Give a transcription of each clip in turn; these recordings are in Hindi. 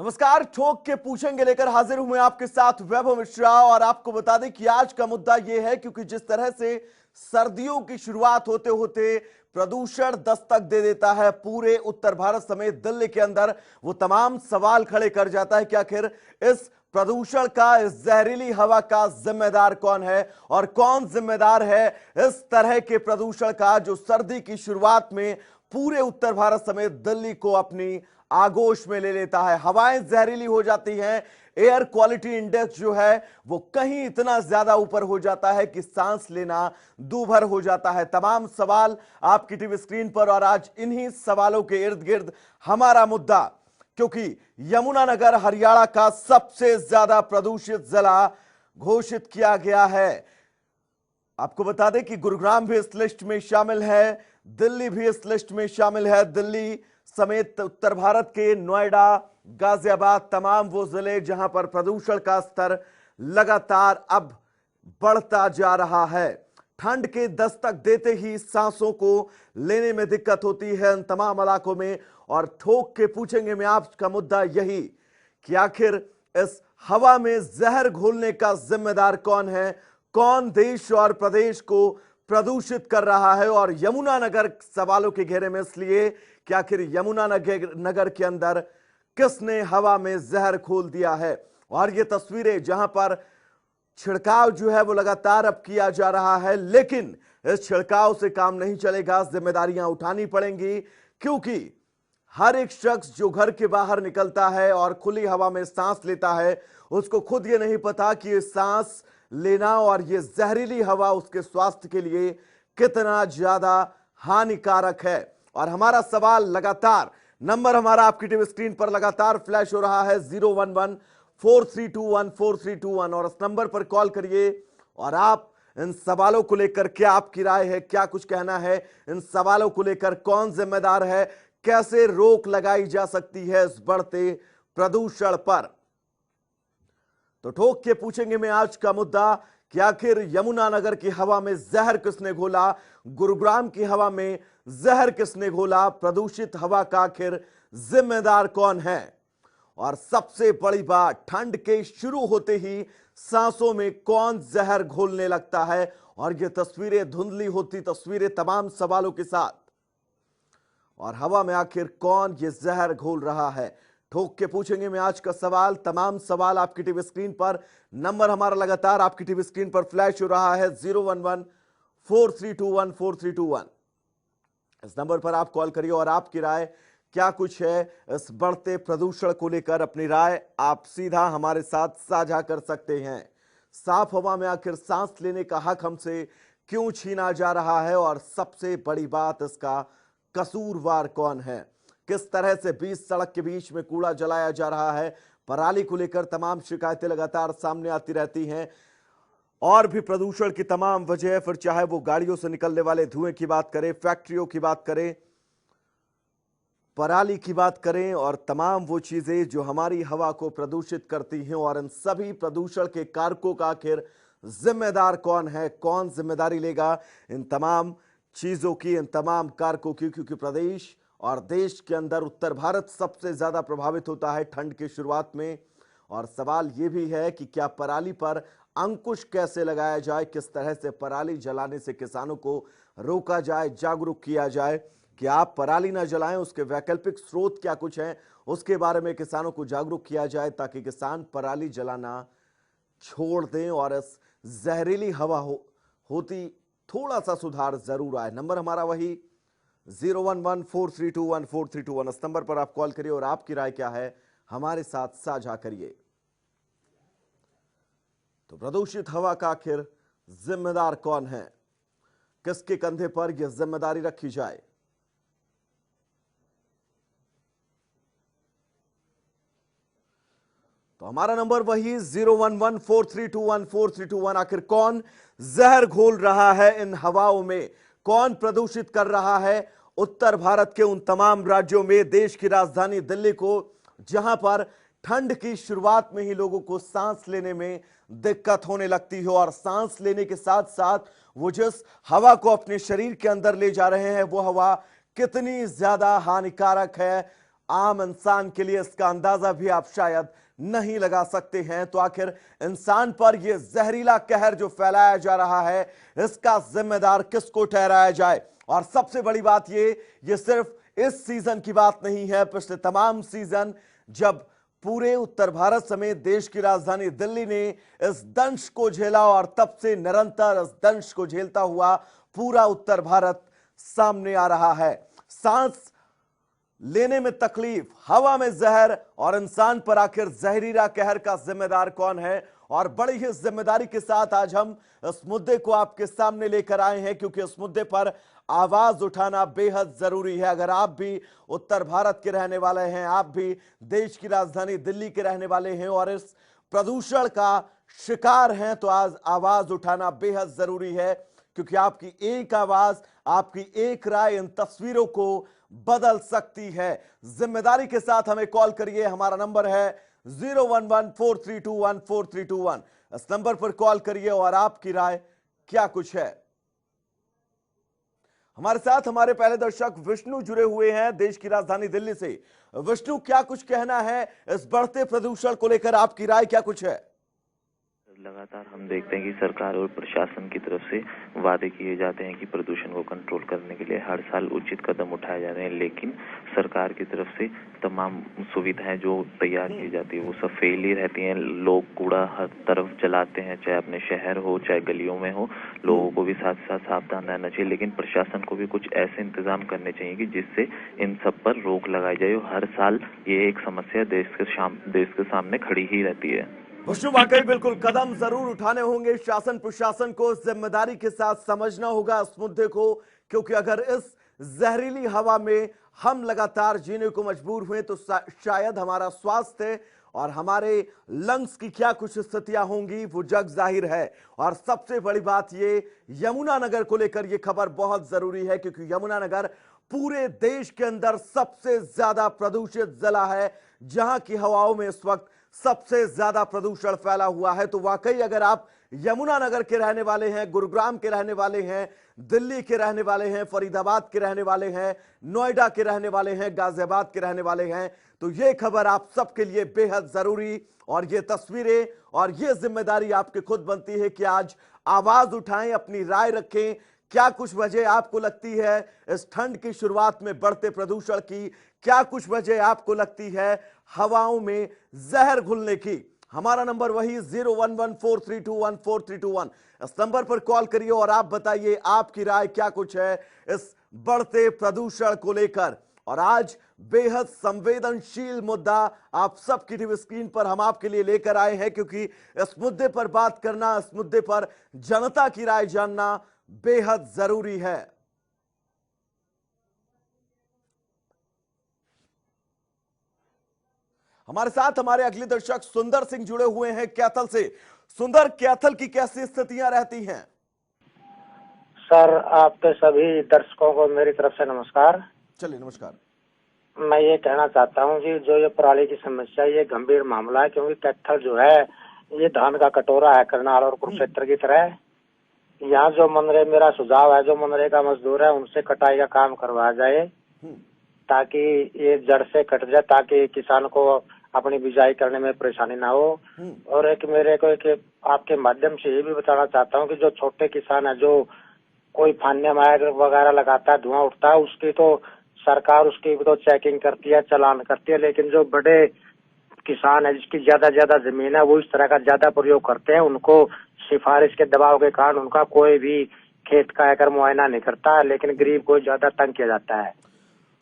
नमस्कार। ठोक के पूछेंगे लेकर हाजिर हूं मैं आपके साथ वैभव मिश्रा। और आपको बता दें कि आज का मुद्दा यह है क्योंकि जिस तरह से सर्दियों की शुरुआत होते होते प्रदूषण दस्तक दे देता है पूरे उत्तर भारत समेत दिल्ली के अंदर, वो तमाम सवाल खड़े कर जाता है कि आखिर इस प्रदूषण का, इस जहरीली हवा का जिम्मेदार कौन है और कौन जिम्मेदार है इस तरह के प्रदूषण का जो सर्दी की शुरुआत में पूरे उत्तर भारत समेत दिल्ली को अपनी आगोश में ले लेता है। हवाएं जहरीली हो जाती हैं, एयर क्वालिटी इंडेक्स जो है वो कहीं इतना ज्यादा ऊपर हो जाता है कि सांस लेना दूभर हो जाता है। तमाम सवाल आपकी टीवी स्क्रीन पर और आज इन्हीं सवालों के इर्द गिर्द हमारा मुद्दा, क्योंकि यमुनानगर हरियाणा का सबसे ज्यादा प्रदूषित जिला घोषित किया गया है। आपको बता दें कि गुरुग्राम भी इस लिस्ट में शामिल है, दिल्ली भी इस लिस्ट में शामिल है। दिल्ली समेत उत्तर भारत के नोएडा, गाजियाबाद, तमाम वो जिले जहां पर प्रदूषण का स्तर लगातार अब बढ़ता जा रहा है। ठंड के दस्तक देते ही सांसों को लेने में दिक्कत होती है इन तमाम इलाकों में। और ठोक के पूछेंगे मैं आपका मुद्दा यही कि आखिर इस हवा में जहर घोलने का जिम्मेदार कौन है, कौन देश और प्रदेश को प्रदूषित कर रहा है। और यमुनानगर सवालों के घेरे में इसलिए कि आखिर यमुनानगर के अंदर किसने हवा में जहर घोल दिया है। और ये तस्वीरें जहां पर छिड़काव जो है वो लगातार अब किया जा रहा है, लेकिन इस छिड़काव से काम नहीं चलेगा, जिम्मेदारियां उठानी पड़ेंगी। क्योंकि हर एक शख्स जो घर के बाहर निकलता है और खुली हवा में सांस लेता है, उसको खुद ये नहीं पता कि ये सांस लेना और ये जहरीली हवा उसके स्वास्थ्य के लिए कितना ज्यादा हानिकारक है। और हमारा सवाल लगातार, नंबर हमारा आपकी टीवी स्क्रीन पर लगातार फ्लैश हो रहा है 011-4321-4321, और इस नंबर पर कॉल करिए और आप इन सवालों को लेकर क्या आपकी राय है, क्या कुछ कहना है, इन सवालों को लेकर कौन जिम्मेदार है, कैसे रोक लगाई जा सकती है इस बढ़ते प्रदूषण पर। तो ठोक के पूछेंगे मैं आज का मुद्दा कि आखिर यमुनानगर की हवा में जहर किसने घोला, गुरुग्राम की हवा में जहर किसने घोला, प्रदूषित हवा का आखिर जिम्मेदार कौन है। और सबसे बड़ी बात, ठंड के शुरू होते ही सांसों में कौन जहर घोलने लगता है। और ये तस्वीरें धुंधली होती तस्वीरें तमाम सवालों के साथ, और हवा में आखिर कौन ये जहर घोल रहा है। ठोक के पूछेंगे मैं आज का सवाल, तमाम सवाल आपकी टीवी स्क्रीन पर, नंबर हमारा लगातार आपकी टीवी स्क्रीन पर फ्लैश हो रहा है 011-4321-4321। इस नंबर पर आप कॉल करिए और आपकी राय क्या कुछ है इस बढ़ते प्रदूषण को लेकर, अपनी राय आप सीधा हमारे साथ साझा कर सकते हैं। साफ हवा में आखिर सांस लेने का हक हमसे क्यों छीना जा रहा है, और सबसे बड़ी बात, इसका कसूरवार कौन है। किस तरह से बीच सड़क के बीच में कूड़ा जलाया जा रहा है, पराली को लेकर तमाम शिकायतें लगातार सामने आती रहती हैं। और भी प्रदूषण की तमाम वजह, फिर चाहे वो गाड़ियों से निकलने वाले धुएं की बात करें, फैक्ट्रियों की बात करें, पराली की बात करें, और तमाम वो चीजें जो हमारी हवा को प्रदूषित करती हैं। और इन सभी प्रदूषण के कारकों का आखिर जिम्मेदार कौन है, कौन जिम्मेदारी लेगा इन तमाम चीजों की, इन तमाम कारकों की। क्योंकि प्रदेश और देश के अंदर उत्तर भारत सबसे ज्यादा प्रभावित होता है ठंड की शुरुआत में। और सवाल यह भी है कि क्या पराली पर अंकुश कैसे लगाया जाए, किस तरह से पराली जलाने से किसानों को रोका जाए, जागरूक किया जाए कि आप पराली ना जलाएं, उसके वैकल्पिक स्रोत क्या कुछ हैं, उसके बारे में किसानों को जागरूक किया जाए ताकि किसान पराली जलाना छोड़ दें और इस जहरीली हवा होती थोड़ा सा सुधार जरूर आए। नंबर हमारा वही 011-4321-4321। इस नंबर पर आप कॉल करिए और आपकी राय क्या है हमारे साथ साझा करिए। तो प्रदूषित हवा का आखिर जिम्मेदार कौन है, किसके कंधे पर यह जिम्मेदारी रखी जाए। तो हमारा नंबर वही 011-4321-4321। आखिर कौन जहर घोल रहा है इन हवाओं में, कौन प्रदूषित कर रहा है उत्तर भारत के उन तमाम राज्यों में, देश की राजधानी दिल्ली को, जहां पर ठंड की शुरुआत में ही लोगों को सांस लेने में दिक्कत होने लगती है। और सांस लेने के साथ साथ वो जिस हवा को अपने शरीर के अंदर ले जा रहे हैं वो हवा कितनी ज्यादा हानिकारक है आम इंसान के लिए इसका अंदाजा भी आप शायद नहीं लगा सकते हैं। तो आखिर इंसान पर यह जहरीला कहर जो फैलाया जा रहा है, इसका जिम्मेदार किसको ठहराया जाए? और सबसे बड़ी बात ये सिर्फ इस सीजन की बात नहीं है, पिछले तमाम सीजन जब पूरे उत्तर भारत समेत देश की राजधानी दिल्ली ने इस दंश को झेला और तब से निरंतर इस दंश को झेलता हुआ पूरा उत्तर भारत सामने आ रहा है। सांस लेने में तकलीफ, हवा में जहर और इंसान पर आखिर जहरीला कहर का जिम्मेदार कौन है? और बड़ी ही जिम्मेदारी के साथ आज हम इस मुद्दे को आपके सामने लेकर आए हैं, क्योंकि इस मुद्दे पर आवाज उठाना बेहद जरूरी है। अगर आप भी उत्तर भारत के रहने वाले हैं, आप भी देश की राजधानी दिल्ली के रहने वाले हैं और इस प्रदूषण का शिकार हैं, तो आज आवाज उठाना बेहद जरूरी है, क्योंकि आपकी एक आवाज, आपकी एक राय इन तस्वीरों को बदल सकती है। जिम्मेदारी के साथ हमें कॉल करिए। हमारा नंबर है 01143214321। इस नंबर पर कॉल करिए और आपकी राय क्या कुछ है। हमारे साथ हमारे पहले दर्शक विष्णु जुड़े हुए हैं देश की राजधानी दिल्ली से। विष्णु, क्या कुछ कहना है इस बढ़ते प्रदूषण को लेकर? आपकी राय क्या कुछ है? लगातार हम देखते हैं कि सरकार और प्रशासन की तरफ से वादे किए जाते हैं कि प्रदूषण को कंट्रोल करने के लिए हर साल उचित कदम उठाए जा रहे हैं, लेकिन सरकार की तरफ से तमाम सुविधाएं जो तैयार की जाती है वो सब फेल ही रहती हैं। लोग कूड़ा हर तरफ जलाते हैं, चाहे अपने शहर हो चाहे गलियों में हो। लोगों को भी साथ साथ सावधान रहना चाहिए, लेकिन प्रशासन को भी कुछ ऐसे इंतजाम करने चाहिए कि जिससे इन सब पर रोक लगाई जाए। हर साल ये एक समस्या देश के सामने खड़ी ही रहती है। विष्णु, वाकई बिल्कुल कदम जरूर उठाने होंगे। शासन प्रशासन को जिम्मेदारी के साथ समझना होगा इस मुद्दे को, क्योंकि अगर इस जहरीली हवा में हम लगातार जीने को मजबूर हुए तो शायद हमारा स्वास्थ्य और हमारे लंग्स की क्या कुछ स्थितियां होंगी वो जग जाहिर है। और सबसे बड़ी बात ये, यमुनानगर को लेकर यह खबर बहुत जरूरी है, क्योंकि यमुनानगर पूरे देश के अंदर सबसे ज्यादा प्रदूषित जिला है, जहां की हवाओं में इस वक्त सबसे ज्यादा प्रदूषण फैला हुआ है। तो वाकई अगर आप यमुनानगर के रहने वाले हैं, गुरुग्राम के रहने वाले हैं, दिल्ली के रहने वाले हैं, फरीदाबाद के रहने वाले हैं, नोएडा के रहने वाले हैं, गाजियाबाद के रहने वाले हैं, तो ये खबर आप सबके लिए बेहद जरूरी और ये तस्वीरें और ये जिम्मेदारी आपकी खुद बनती है कि आज आवाज उठाएं, अपनी राय रखें। क्या कुछ वजह आपको लगती है इस ठंड की शुरुआत में बढ़ते प्रदूषण की? क्या कुछ वजह आपको लगती है हवाओं में जहर घुलने की? हमारा नंबर वही 01143214321। इस नंबर पर कॉल करिए और आप बताइए आपकी राय क्या कुछ है इस बढ़ते प्रदूषण को लेकर। और आज बेहद संवेदनशील मुद्दा आप सबकी टीवी स्क्रीन पर हम आपके लिए लेकर आए हैं, क्योंकि इस मुद्दे पर बात करना, इस मुद्दे पर जनता की राय जानना बेहद जरूरी है। हमारे साथ हमारे अगले दर्शक सुंदर सिंह जुड़े हुए हैं कैथल से। सुंदर, कैथल की कैसी स्थितियां रहती हैं? सर, आपके सभी दर्शकों को मेरी तरफ से नमस्कार। चलिए, नमस्कार। मैं ये कहना चाहता हूँ कि जो ये पराली की समस्या, ये गंभीर मामला है, क्योंकि कैथल जो है ये धान का कटोरा है करनाल और कुरुक्षेत्र की तरह। यहाँ जो मेरा सुझाव है, जो मनरेगा मजदूर है उनसे कटाई का काम करवाया जाए, ताकि ये जड़ से कट जाए, ताकि किसान को अपनी बिजाई करने में परेशानी ना हो। और एक आपके माध्यम से ये भी बताना चाहता हूँ कि जो छोटे किसान है, जो कोई फान्य मायर वगैरह लगाता है, धुआं उठता है, उसकी तो सरकार उसकी तो चेकिंग करती है, चालान करती है, लेकिन जो बड़े किसान है जिसकी ज्यादा जमीन है, वो इस तरह का ज्यादा प्रयोग करते हैं। उनको सिफारिश के दबाव के कारण उनका कोई भी खेत का आकर मुआयना नहीं करता, लेकिन गरीब को ज्यादा तंग किया जाता है।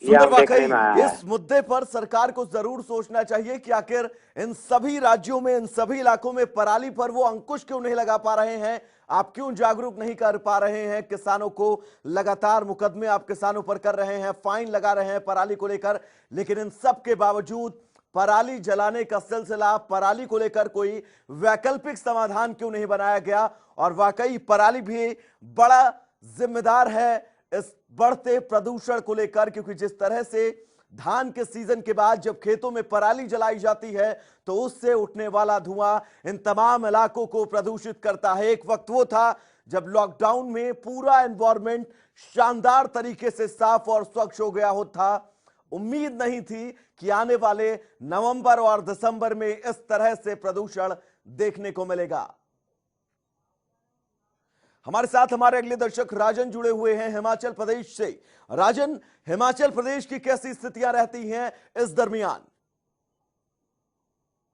सुंदर, वाकई इस मुद्दे पर सरकार को जरूर सोचना चाहिए कि आखिर इन सभी राज्यों में, इन सभी इलाकों में पराली पर वो अंकुश क्यों नहीं लगा पा रहे हैं? आप क्यों जागरूक नहीं कर पा रहे हैं किसानों को? लगातार मुकदमे आप किसानों पर कर रहे हैं, फाइन लगा रहे हैं पराली को लेकर, लेकिन इन सब के बावजूद पराली जलाने का सिलसिला, पराली को लेकर कोई वैकल्पिक समाधान क्यों नहीं बनाया गया? और वाकई पराली भी बड़ा जिम्मेदार है इस बढ़ते प्रदूषण को लेकर, क्योंकि जिस तरह से धान के सीजन के बाद जब खेतों में पराली जलाई जाती है तो उससे उठने वाला धुआं इन तमाम इलाकों को प्रदूषित करता है। एक वक्त वो था जब लॉकडाउन में पूरा एनवायरनमेंट शानदार तरीके से साफ और स्वच्छ हो गया हो था, उम्मीद नहीं थी कि आने वाले नवंबर और दिसंबर में इस तरह से प्रदूषण देखने को मिलेगा। हमारे साथ हमारे अगले दर्शक राजन जुड़े हुए हैं हिमाचल प्रदेश से। राजन, हिमाचल प्रदेश की कैसी स्थितियां रहती हैं इस दरमियान?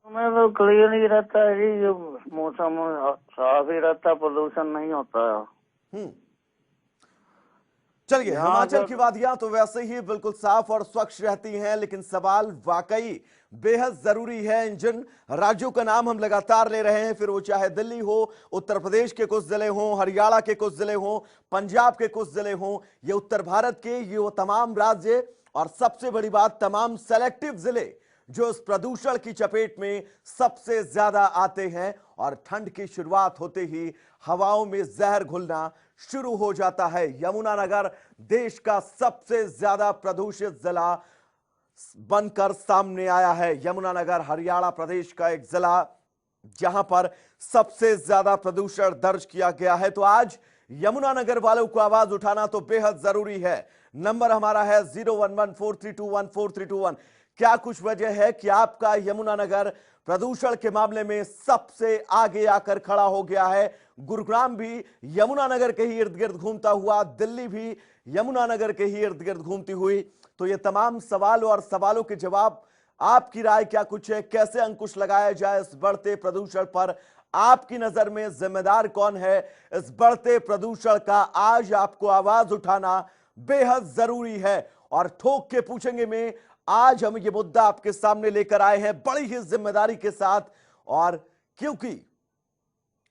में तो क्लियर ही रहता है जी, जो मौसम साफ ही रहता, प्रदूषण नहीं होता। चलिए, यहाँ हिमाचल की वादियां तो वैसे ही बिल्कुल साफ और स्वच्छ रहती हैं, लेकिन सवाल वाकई बेहद जरूरी है। इन जिन राज्यों का नाम हम लगातार ले रहे हैं, फिर वो चाहे दिल्ली हो, उत्तर प्रदेश के कुछ जिले हों, हरियाणा के कुछ जिले हों, पंजाब के कुछ जिले हों, ये उत्तर भारत के ये वो तमाम राज्य, और सबसे बड़ी बात तमाम सेलेक्टिव जिले जो इस प्रदूषण की चपेट में सबसे ज्यादा आते हैं। और ठंड की शुरुआत होते ही हवाओं में जहर घुलना शुरू हो जाता है। यमुनानगर देश का सबसे ज्यादा प्रदूषित जिला बनकर सामने आया है। यमुनानगर हरियाणा प्रदेश का एक जिला जहां पर सबसे ज्यादा प्रदूषण दर्ज किया गया है। तो आज यमुनानगर वालों को आवाज उठाना तो बेहद जरूरी है। नंबर हमारा है 011432143321। क्या कुछ वजह है कि आपका यमुनानगर प्रदूषण के मामले में सबसे आगे आकर खड़ा हो गया है? गुरुग्राम भी यमुनानगर के ही इर्द गिर्द घूमता हुआ, दिल्ली भी यमुनानगर के ही इर्द गिर्द घूमती हुई। तो ये तमाम सवाल और सवालों के जवाब, आपकी राय क्या कुछ है? कैसे अंकुश लगाया जाए इस बढ़ते प्रदूषण पर? आपकी नजर में जिम्मेदार कौन है इस बढ़ते प्रदूषण का? आज आपको आवाज उठाना बेहद जरूरी है। और ठोक के पूछेंगे में आज हम ये मुद्दा आपके सामने लेकर आए हैं बड़ी ही जिम्मेदारी के साथ। और क्योंकि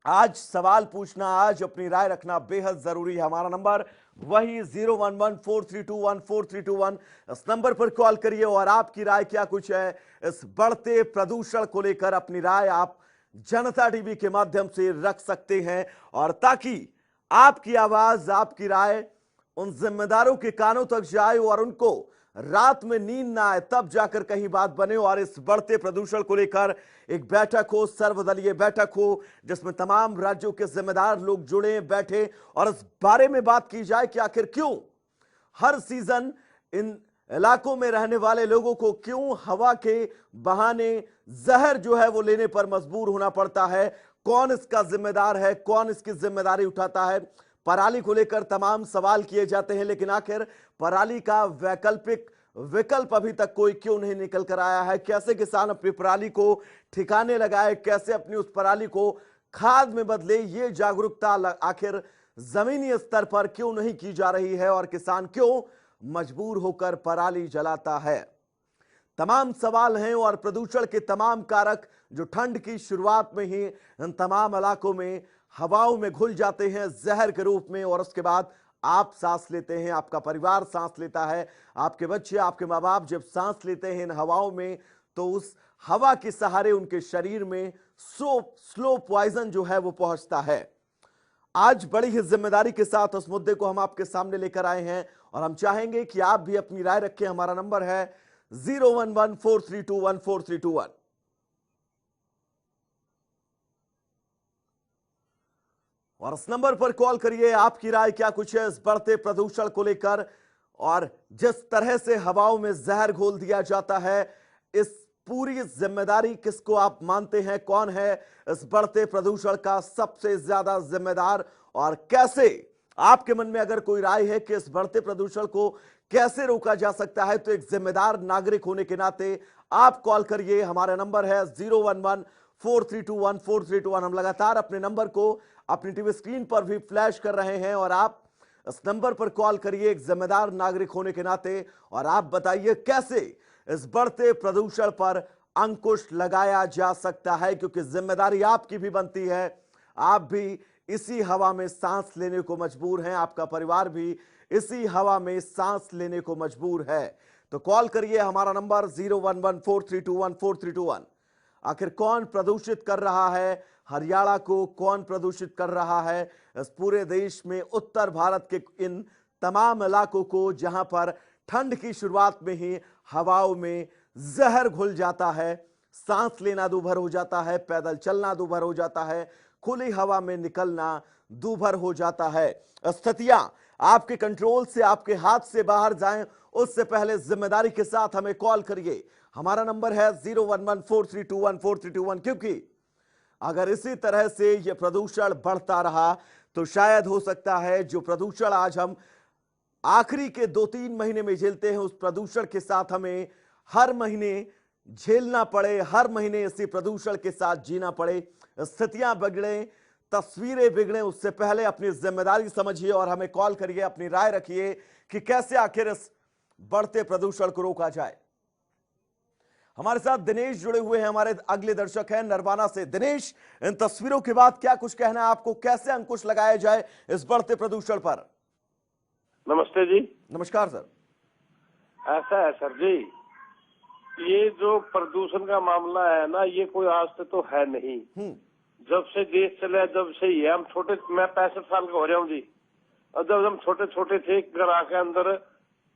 आज सवाल पूछना, आज अपनी राय रखना बेहद जरूरी है। हमारा नंबर वही 011432143321। इस नंबर पर कॉल करिए और आपकी राय क्या कुछ है इस बढ़ते प्रदूषण को लेकर? अपनी राय आप जनता टीवी के माध्यम से रख सकते हैं, और ताकि आपकी आवाज, आपकी राय उन जिम्मेदारों के कानों तक जाए और उनको रात में नींद ना आए, तब जाकर कहीं बात बने। और इस बढ़ते प्रदूषण को लेकर एक बैठक हो, सर्वदलीय बैठक हो, जिसमें तमाम राज्यों के जिम्मेदार लोग जुड़े बैठे और इस बारे में बात की जाए कि आखिर क्यों हर सीजन इन इलाकों में रहने वाले लोगों को क्यों हवा के बहाने जहर जो है वो लेने पर मजबूर होना पड़ता है? कौन इसका जिम्मेदार है? कौन इसकी जिम्मेदारी उठाता है? पराली को लेकर तमाम सवाल किए जाते हैं, लेकिन आखिर पराली का वैकल्पिक विकल्प अभी तक कोई क्यों नहीं निकल कर आया है? कैसे किसान अपनी पराली को ठिकाने लगाए, कैसे अपनी उस पराली को खाद में बदले, ये जागरूकता आखिर जमीनी स्तर पर क्यों नहीं की जा रही है? और किसान क्यों मजबूर होकर पराली जलाता है? तमाम सवाल हैं और प्रदूषण के तमाम कारक जो ठंड की शुरुआत में ही इन तमाम इलाकों में हवाओं में घुल जाते हैं जहर के रूप में, और उसके बाद आप सांस लेते हैं, आपका परिवार सांस लेता है, आपके बच्चे, आपके माँ बाप जब सांस लेते हैं इन हवाओं में, तो उस हवा के सहारे उनके शरीर में स्लो पॉइजन जो है वो पहुंचता है। आज बड़ी ही जिम्मेदारी के साथ उस मुद्दे को हम आपके सामने लेकर आए हैं और हम चाहेंगे कि आप भी अपनी राय रखें। हमारा नंबर है 011432143321। और इस नंबर पर कॉल करिए, आपकी राय क्या कुछ है इस बढ़ते प्रदूषण को लेकर? और जिस तरह से हवाओं में जहर घोल दिया जाता है, इस पूरी जिम्मेदारी किसको आप मानते हैं? कौन है इस बढ़ते प्रदूषण का सबसे ज्यादा जिम्मेदार? और कैसे आपके मन में अगर कोई राय है कि इस बढ़ते प्रदूषण को कैसे रोका जा सकता है, तो एक जिम्मेदार नागरिक होने के नाते आप कॉल करिए। हमारा नंबर है 011432143321। हम लगातार अपने नंबर को अपनी टीवी स्क्रीन पर भी फ्लैश कर रहे हैं और आप इस नंबर पर कॉल करिए एक जिम्मेदार नागरिक होने के नाते, और आप बताइए कैसे इस बढ़ते प्रदूषण पर अंकुश लगाया जा सकता है, क्योंकि जिम्मेदारी आपकी भी बनती है। आप भी इसी हवा में सांस लेने को मजबूर हैं, आपका परिवार भी इसी हवा में सांस लेने को मजबूर है। तो कॉल करिए, हमारा नंबर 011432143321। आखिर कौन प्रदूषित कर रहा है हरियाणा को? कौन प्रदूषित कर रहा है इस पूरे देश में उत्तर भारत के इन तमाम इलाकों को, जहां पर ठंड की शुरुआत में ही हवाओं में जहर घुल जाता है, सांस लेना दूभर हो जाता है, पैदल चलना दूभर हो जाता है, खुली हवा में निकलना दूभर हो जाता है। स्थितियां आपके कंट्रोल से, आपके हाथ से बाहर जाएं, उससे पहले जिम्मेदारी के साथ हमें कॉल करिए। हमारा नंबर है 01143214321, क्योंकि अगर इसी तरह से यह प्रदूषण बढ़ता रहा तो शायद हो सकता है जो प्रदूषण आज हम आखिरी के 2-3 महीने में झेलते हैं, उस प्रदूषण के साथ हमें हर महीने झेलना पड़े, हर महीने इसी प्रदूषण के साथ जीना पड़े। स्थितियां बिगड़े, तस्वीरें बिगड़े, उससे पहले अपनी जिम्मेदारी समझिए और हमें कॉल करिए, अपनी राय रखिए कि कैसे आखिर इस बढ़ते प्रदूषण को रोका जाए। हमारे साथ दिनेश जुड़े हुए हैं, हमारे अगले दर्शक हैं नरवाना से। दिनेश, इन तस्वीरों के बाद क्या कुछ कहना है आपको, कैसे अंकुश लगाया जाए इस बढ़ते प्रदूषण पर? नमस्ते जी। नमस्कार सर। ऐसा है सर जी, ये जो प्रदूषण का मामला है ना, ये कोई आज से तो है नहीं। जब से देश चले जब से ही है। हम छोटे, मैं 65 साल का हो रहा हूँ जी, और जब हम छोटे छोटे थे, घर के अंदर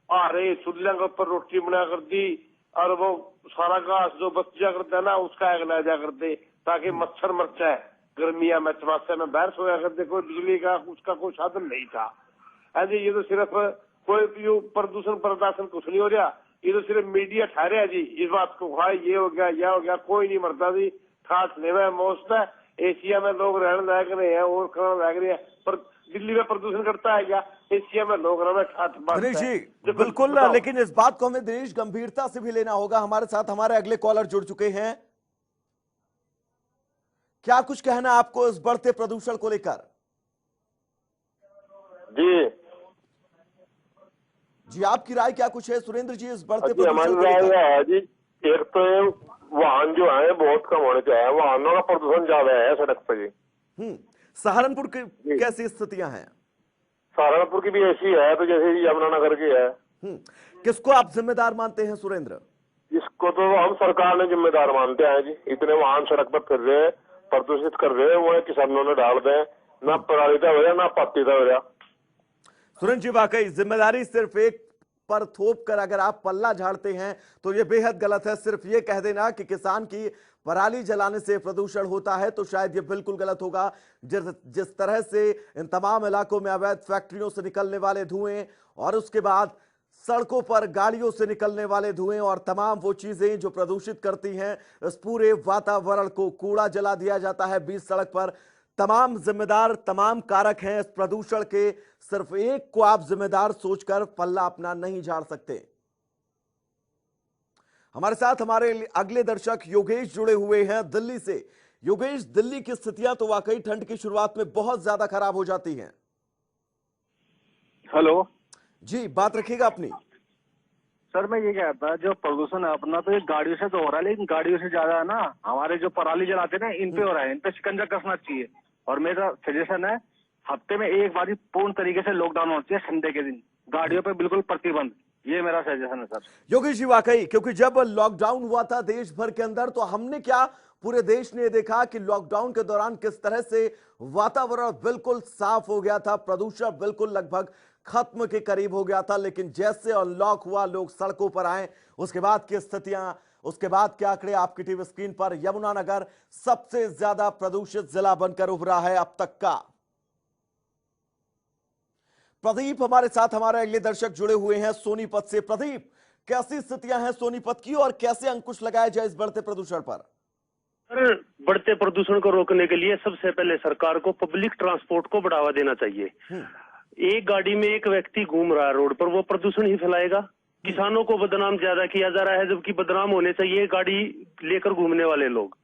आ रहे चूल्हे के ऊपर रोटी बना कर दी, और वो सारा घास जो बच जा करता है ना, उसका आग लगा जा करते ताकि मच्छर मर जाए। गर्मिया में चमासे में बाहर सोया करते, कोई बिजली का उसका कोई साधन नहीं था। जी ये तो सिर्फ कोई प्रदूषण प्रदर्शन कुछ नहीं हो रहा, ये तो सिर्फ मीडिया ठहरे है जी इस बात को, हाँ ये हो गया यह हो गया, कोई नहीं मरता जी। ठाठ लेवे मौसम है, एशिया में लोग रहने लग रहे हैं और करने लग रहे हैं, पर दिल्ली में प्रदूषण करता है क्या? एशिया में लोग रहने ठाठ बात दिनेश जी बिल्कुल, लेकिन इस बात को हमें दिनेश गंभीरता से भी लेना होगा। हमारे साथ हमारे अगले कॉलर जुड़ चुके हैं। क्या कुछ कहना आपको इस बढ़ते प्रदूषण को लेकर? जी आपकी राय क्या कुछ है सुरेंद्र जी इस बढ़ते प्रदूषण को लेकर? है जी, एक तो वाहन जो है बहुत कम होने चाहिए, वाहनों का प्रदूषण ज्यादा है सड़क पर जी। सहारनपुर की कैसी स्थितियां हैं? सहारनपुर की भी ऐसी है, तो जैसे यमुनानगर की है। किसको आप जिम्मेदार मानते हैं सुरेंद्र? इसको तो हम सरकार ने जिम्मेदार मानते हैं जी। इतने वाहन सड़क पर फिर रहे, प्रदूषित कर रहे, वो किसानों ने डाल दे, ना परालिता हो रहा ना पत्तीता हो रहा। सुरेंद्र जी वाकई जिम्मेदारी सिर्फ एक पर थोप कर अगर आप पल्ला झाड़ते हैं तो यह बेहद गलत है। सिर्फ ये कह देना कि किसान की पराली जलाने से प्रदूषण होता है तो शायद ये बिल्कुल गलत होगा। जिस तरह से इन तमाम इलाकों में अवैध फैक्ट्रियों से निकलने वाले धुएं और उसके बाद सड़कों पर गाड़ियों से निकलने वाले धुएं और तमाम वो चीजें जो प्रदूषित करती हैं इस पूरे वातावरण को, कूड़ा जला दिया जाता है बीच सड़क पर, तमाम जिम्मेदार तमाम कारक हैं इस प्रदूषण के। सिर्फ एक को आप जिम्मेदार सोचकर पल्ला अपना नहीं झाड़ सकते। हमारे साथ हमारे अगले दर्शक योगेश जुड़े हुए हैं दिल्ली से। योगेश, दिल्ली की स्थितियां तो वाकई ठंड की शुरुआत में बहुत ज्यादा खराब हो जाती हैं। हेलो जी बात रखिएगा अपनी। सर मैं ये कहता जो प्रदूषण है अपना, तो ये गाड़ियों से तो हो रहा है, लेकिन गाड़ियों से ज्यादा है ना हमारे जो पराली जलाते हैं ना, इन पे हो रहा है। इन पे शिकंजा कसना चाहिए। और मेरा सजेशन है हफ्ते में एक बार ही पूर्ण तरीके से लॉकडाउन होना चाहिए, संडे के दिन गाड़ियों पे बिल्कुल प्रतिबंध। ये मेरा सजेशन है सर। योगेश जी वाकई, क्योंकि जब लॉकडाउन हुआ था देश भर के अंदर तो हमने क्या, पूरे देश ने देखा कि लॉकडाउन के दौरान किस तरह से वातावरण बिल्कुल साफ हो गया था, प्रदूषण बिल्कुल लगभग खत्म के करीब हो गया था। लेकिन जैसे अनलॉक हुआ, लोग सड़कों पर आए, उसके बाद की स्थितियां, उसके बाद के आंकड़े आपकी टीवी स्क्रीन पर, यमुनानगर सबसे ज्यादा प्रदूषित जिला बनकर उभरा है अब तक का। प्रदीप हमारे साथ हमारे अगले दर्शक जुड़े हुए हैं सोनीपत से। प्रदीप, कैसी स्थितियां हैं सोनीपत की और कैसे अंकुश लगाया जाए इस बढ़ते प्रदूषण पर? सर, बढ़ते प्रदूषण को रोकने के लिए सबसे पहले सरकार को पब्लिक ट्रांसपोर्ट को बढ़ावा देना चाहिए। एक गाड़ी में एक व्यक्ति घूम रहा है रोड पर, वो प्रदूषण ही फैलाएगा। किसानों को बदनाम ज्यादा किया जा रहा है, जबकि बदनाम होने चाहिए गाड़ी लेकर घूमने वाले लोग।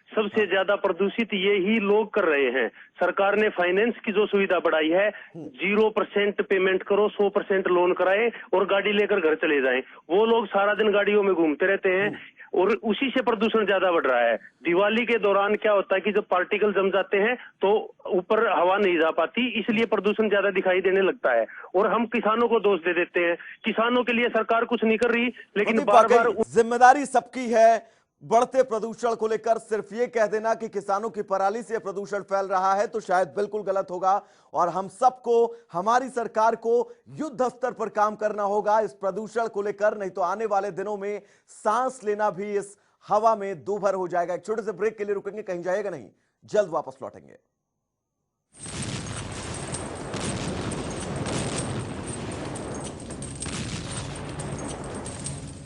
सबसे ज्यादा प्रदूषित ये ही लोग कर रहे हैं। सरकार ने फाइनेंस की जो सुविधा बढ़ाई है, 0% पेमेंट करो, 100% लोन कराए और गाड़ी लेकर घर चले जाएं। वो लोग सारा दिन गाड़ियों में घूमते रहते हैं और उसी से प्रदूषण ज्यादा बढ़ रहा है। दिवाली के दौरान क्या होता है कि जब पार्टिकल जम जाते हैं तो ऊपर हवा नहीं जा पाती, इसलिए प्रदूषण ज्यादा दिखाई देने लगता है और हम किसानों को दोष दे देते हैं। किसानों के लिए सरकार कुछ नहीं कर रही, लेकिन बार बार जिम्मेदारी सबकी है। बढ़ते प्रदूषण को लेकर सिर्फ ये कह देना कि किसानों की पराली से प्रदूषण फैल रहा है तो शायद बिल्कुल गलत होगा और हम सबको, हमारी सरकार को युद्ध स्तर पर काम करना होगा इस प्रदूषण को लेकर, नहीं तो आने वाले दिनों में सांस लेना भी इस हवा में दूभर हो जाएगा। एक छोटे से ब्रेक के लिए रुकेंगे, कहीं जाएगा नहीं, जल्द वापस लौटेंगे।